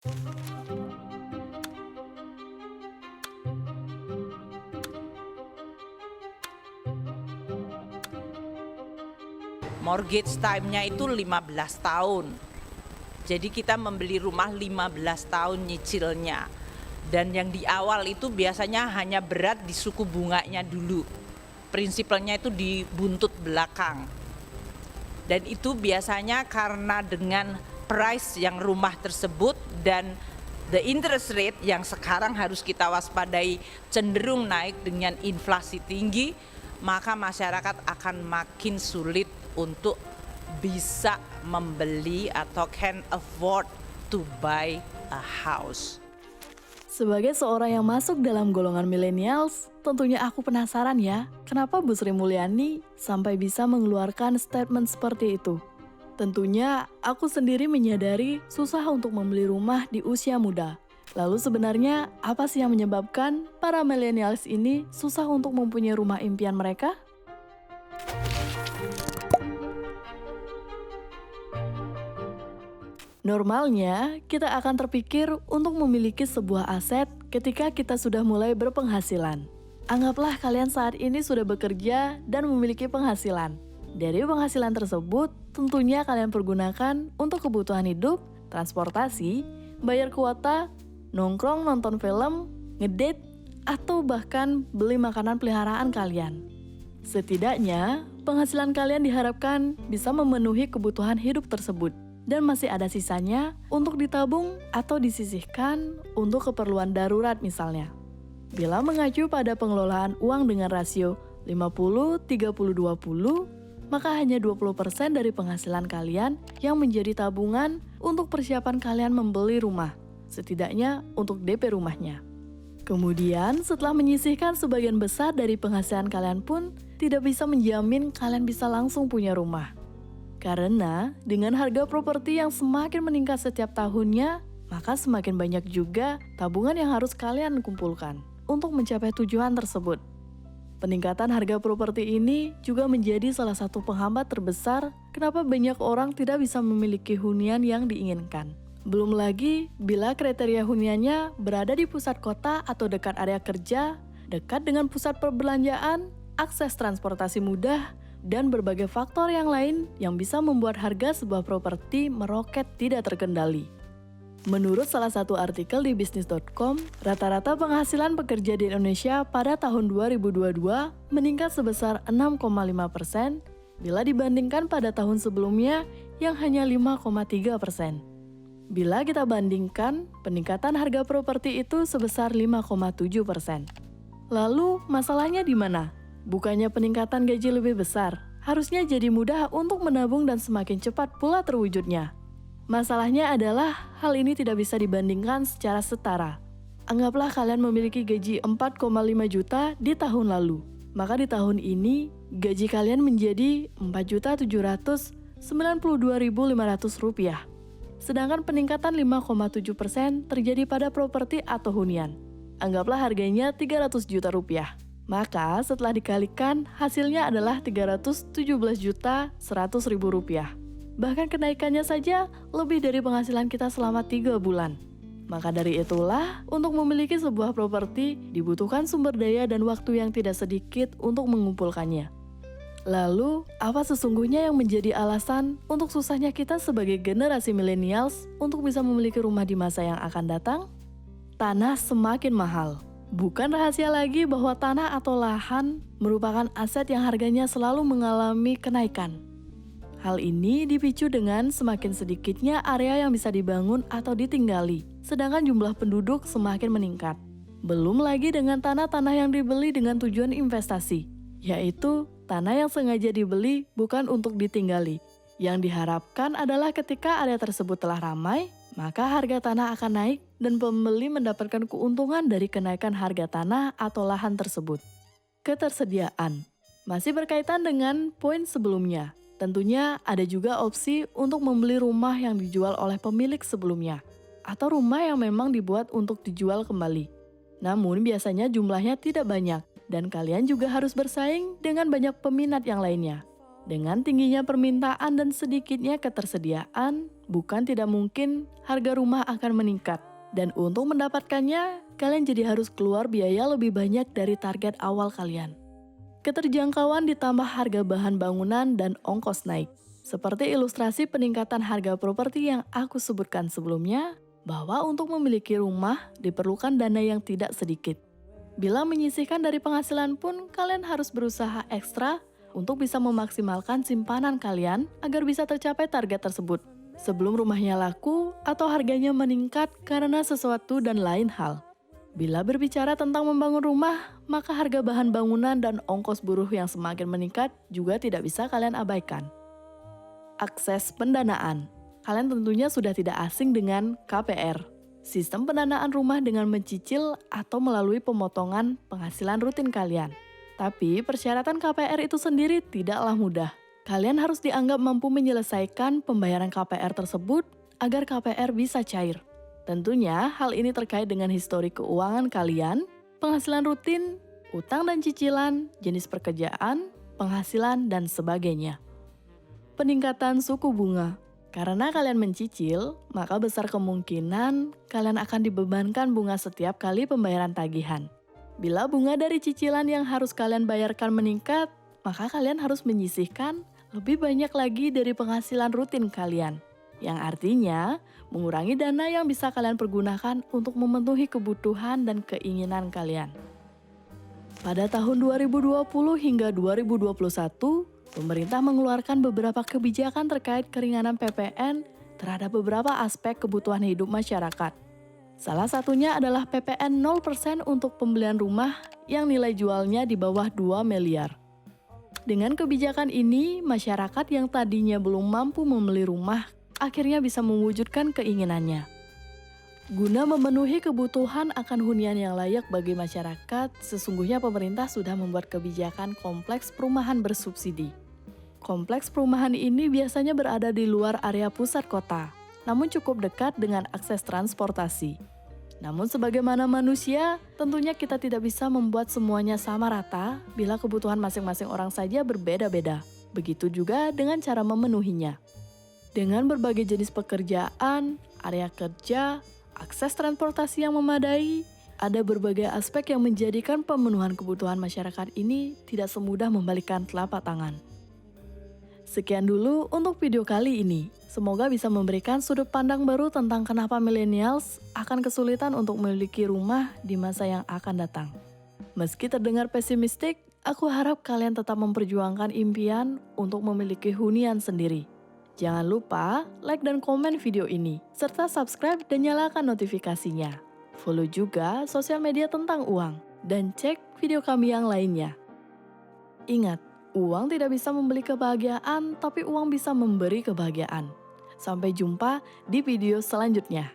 Mortgage time-nya itu 15 tahun. Jadi kita membeli rumah 15 tahun nyicilnya. Dan yang di awal itu biasanya hanya berat di suku bunganya dulu. Prinsipalnya itu di buntut belakang. Dan itu biasanya karena dengan price yang rumah tersebut dan the interest rate yang sekarang harus kita waspadai cenderung naik dengan inflasi tinggi, maka masyarakat akan makin sulit untuk bisa membeli atau can afford to buy a house. Sebagai seorang yang masuk dalam golongan millennials, tentunya aku penasaran ya, kenapa Bu Sri Mulyani sampai bisa mengeluarkan statement seperti itu. Tentunya aku sendiri menyadari susah untuk membeli rumah di usia muda. Lalu sebenarnya apa sih yang menyebabkan para millennials ini susah untuk mempunyai rumah impian mereka? Normalnya, kita akan terpikir untuk memiliki sebuah aset ketika kita sudah mulai berpenghasilan. Anggaplah kalian saat ini sudah bekerja dan memiliki penghasilan. Dari penghasilan tersebut, tentunya kalian pergunakan untuk kebutuhan hidup, transportasi, bayar kuota, nongkrong, nonton film, ngedate, atau bahkan beli makanan peliharaan kalian. Setidaknya, penghasilan kalian diharapkan bisa memenuhi kebutuhan hidup tersebut. Dan masih ada sisanya untuk ditabung atau disisihkan untuk keperluan darurat misalnya. Bila mengacu pada pengelolaan uang dengan rasio 50-30-20, maka hanya 20% dari penghasilan kalian yang menjadi tabungan untuk persiapan kalian membeli rumah, setidaknya untuk DP rumahnya. Kemudian setelah menyisihkan sebagian besar dari penghasilan kalian pun tidak bisa menjamin kalian bisa langsung punya rumah. Karena dengan harga properti yang semakin meningkat setiap tahunnya, maka semakin banyak juga tabungan yang harus kalian kumpulkan untuk mencapai tujuan tersebut. Peningkatan harga properti ini juga menjadi salah satu penghambat terbesar kenapa banyak orang tidak bisa memiliki hunian yang diinginkan. Belum lagi bila kriteria huniannya berada di pusat kota atau dekat area kerja, dekat dengan pusat perbelanjaan, akses transportasi mudah, dan berbagai faktor yang lain yang bisa membuat harga sebuah properti meroket tidak terkendali. Menurut salah satu artikel di bisnis.com, rata-rata penghasilan pekerja di Indonesia pada tahun 2022 meningkat sebesar 6,5% bila dibandingkan pada tahun sebelumnya yang hanya 5,3%. Bila kita bandingkan, peningkatan harga properti itu sebesar 5,7%. Lalu, masalahnya di mana? Bukannya peningkatan gaji lebih besar, harusnya jadi mudah untuk menabung dan semakin cepat pula terwujudnya. Masalahnya adalah hal ini tidak bisa dibandingkan secara setara. Anggaplah kalian memiliki gaji 4,5 juta di tahun lalu. Maka di tahun ini, gaji kalian menjadi Rp4.792.500. Sedangkan peningkatan 5,7% terjadi pada properti atau hunian. Anggaplah harganya Rp300 juta. Maka setelah dikalikan, hasilnya adalah Rp317.100.000. Bahkan kenaikannya saja lebih dari penghasilan kita selama 3 bulan. Maka dari itulah, untuk memiliki sebuah properti dibutuhkan sumber daya dan waktu yang tidak sedikit untuk mengumpulkannya. Lalu, apa sesungguhnya yang menjadi alasan untuk susahnya kita sebagai generasi millennials untuk bisa memiliki rumah di masa yang akan datang? Tanah semakin mahal. Bukan rahasia lagi bahwa tanah atau lahan merupakan aset yang harganya selalu mengalami kenaikan. Hal ini dipicu dengan semakin sedikitnya area yang bisa dibangun atau ditinggali, sedangkan jumlah penduduk semakin meningkat. Belum lagi dengan tanah-tanah yang dibeli dengan tujuan investasi, yaitu tanah yang sengaja dibeli bukan untuk ditinggali. Yang diharapkan adalah ketika area tersebut telah ramai, maka harga tanah akan naik dan pembeli mendapatkan keuntungan dari kenaikan harga tanah atau lahan tersebut. Ketersediaan masih berkaitan dengan poin sebelumnya. Tentunya ada juga opsi untuk membeli rumah yang dijual oleh pemilik sebelumnya, atau rumah yang memang dibuat untuk dijual kembali. Namun biasanya jumlahnya tidak banyak, dan kalian juga harus bersaing dengan banyak peminat yang lainnya. Dengan tingginya permintaan dan sedikitnya ketersediaan, bukan tidak mungkin harga rumah akan meningkat. Dan untuk mendapatkannya, kalian jadi harus keluar biaya lebih banyak dari target awal kalian. Keterjangkauan ditambah harga bahan bangunan dan ongkos naik. Seperti ilustrasi peningkatan harga properti yang aku sebutkan sebelumnya, bahwa untuk memiliki rumah diperlukan dana yang tidak sedikit. Bila menyisihkan dari penghasilan pun, kalian harus berusaha ekstra untuk bisa memaksimalkan simpanan kalian agar bisa tercapai target tersebut sebelum rumahnya laku atau harganya meningkat karena sesuatu dan lain hal. Bila berbicara tentang membangun rumah, maka harga bahan bangunan dan ongkos buruh yang semakin meningkat juga tidak bisa kalian abaikan. Akses pendanaan. Kalian tentunya sudah tidak asing dengan KPR, sistem pendanaan rumah dengan mencicil atau melalui pemotongan penghasilan rutin kalian. Tapi persyaratan KPR itu sendiri tidaklah mudah. Kalian harus dianggap mampu menyelesaikan pembayaran KPR tersebut agar KPR bisa cair. Tentunya hal ini terkait dengan histori keuangan kalian, penghasilan rutin, utang dan cicilan, jenis pekerjaan, penghasilan, dan sebagainya. Peningkatan suku bunga. Karena kalian mencicil, maka besar kemungkinan kalian akan dibebankan bunga setiap kali pembayaran tagihan. Bila bunga dari cicilan yang harus kalian bayarkan meningkat, maka kalian harus menyisihkan lebih banyak lagi dari penghasilan rutin kalian, yang artinya mengurangi dana yang bisa kalian pergunakan untuk memenuhi kebutuhan dan keinginan kalian. Pada tahun 2020 hingga 2021, pemerintah mengeluarkan beberapa kebijakan terkait keringanan PPN terhadap beberapa aspek kebutuhan hidup masyarakat. Salah satunya adalah PPN 0% untuk pembelian rumah yang nilai jualnya di bawah 2 miliar. Dengan kebijakan ini, masyarakat yang tadinya belum mampu membeli rumah akhirnya bisa mewujudkan keinginannya. Guna memenuhi kebutuhan akan hunian yang layak bagi masyarakat, sesungguhnya pemerintah sudah membuat kebijakan kompleks perumahan bersubsidi. Kompleks perumahan ini biasanya berada di luar area pusat kota, namun cukup dekat dengan akses transportasi. Namun sebagaimana manusia, tentunya kita tidak bisa membuat semuanya sama rata bila kebutuhan masing-masing orang saja berbeda-beda. Begitu juga dengan cara memenuhinya. Dengan berbagai jenis pekerjaan, area kerja, akses transportasi yang memadai, ada berbagai aspek yang menjadikan pemenuhan kebutuhan masyarakat ini tidak semudah membalikkan telapak tangan. Sekian dulu untuk video kali ini. Semoga bisa memberikan sudut pandang baru tentang kenapa millennials akan kesulitan untuk memiliki rumah di masa yang akan datang. Meski terdengar pesimistik, aku harap kalian tetap memperjuangkan impian untuk memiliki hunian sendiri. Jangan lupa like dan komen video ini, serta subscribe dan nyalakan notifikasinya. Follow juga sosial media tentang uang, dan cek video kami yang lainnya. Ingat, uang tidak bisa membeli kebahagiaan, tapi uang bisa memberi kebahagiaan. Sampai jumpa di video selanjutnya.